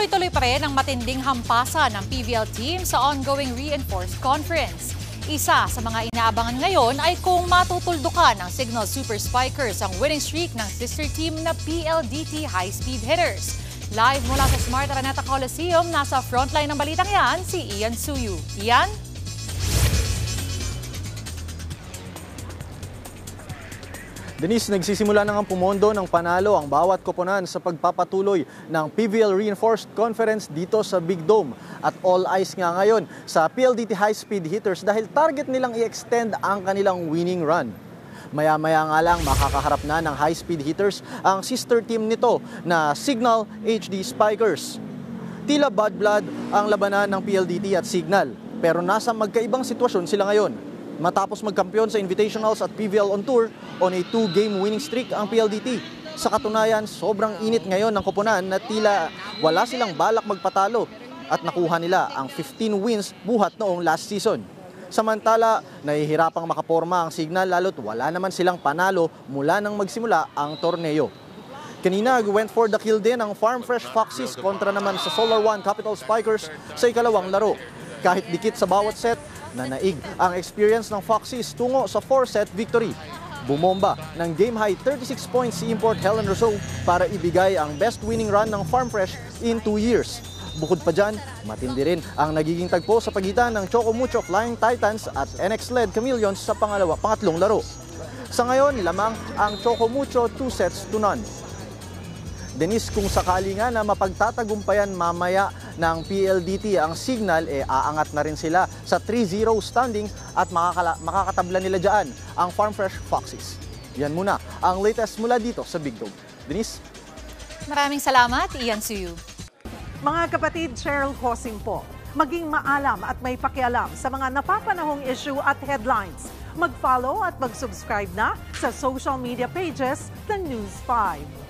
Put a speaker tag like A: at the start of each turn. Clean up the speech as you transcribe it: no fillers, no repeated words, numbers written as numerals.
A: Tuloy-tuloy pa rin ang matinding hampasan ng PVL team sa ongoing Reinforced Conference. Isa sa mga inaabangan ngayon ay kung matutuldukan ng Signal Super Spikers ang winning streak ng sister team na PLDT High Speed Hitters. Live mula sa Smart Araneta Coliseum, nasa frontline ng balitang yan si Ian Suyu. Ian?
B: Denise, nagsisimula na nga pumondo ng panalo ang bawat koponan sa pagpapatuloy ng PVL Reinforced Conference dito sa Big Dome. At all eyes nga ngayon sa PLDT High Speed Hitters dahil target nilang i-extend ang kanilang winning run. Maya-maya nga lang makakaharap na ng High Speed Hitters ang sister team nito na Signal HD Spikers. Tila bad blood ang labanan ng PLDT at Signal, pero nasa magkaibang sitwasyon sila ngayon. Matapos magkampiyon sa Invitationals at PVL on Tour, on a 2-game winning streak ang PLDT. Sa katunayan, sobrang init ngayon ng koponan na tila wala silang balak magpatalo at nakuha nila ang 15 wins buhat noong last season. Samantala, nahihirapang makaporma ang Signal lalo't wala naman silang panalo mula nang magsimula ang torneo. Kanina, went for the kill din ang Farm Fresh Foxes kontra naman sa Solar One Capital Spikers sa ikalawang laro. Kahit dikit sa bawat set, nanaig ang experience ng Foxes tungo sa 4-set victory. Bumomba ng game-high 36 points si Import Helen Rousseau para ibigay ang best winning run ng Farm Fresh in 2 years. Bukod pa dyan, matindi rin ang nagiging tagpo sa pagitan ng Choco Mucho Flying Titans at NX-led Chameleons sa pangatlong laro. Sa ngayon, lamang ang Choco Mucho 2-0. Denise, kung sakali nga na mapagtatagumpayan mamaya ng PLDT ang Signal, aangat na rin sila sa 3-0 standing at makakatabla nila dyan ang Farm Fresh Foxes. Yan muna ang latest mula dito sa Big Dome. Denise?
A: Maraming salamat, Ian Suyu.
C: Mga kapatid, Cheryl Cosing po. Maging maalam at may pakialam sa mga napapanahong issue at headlines. Mag-follow at mag-subscribe na sa social media pages ng News 5.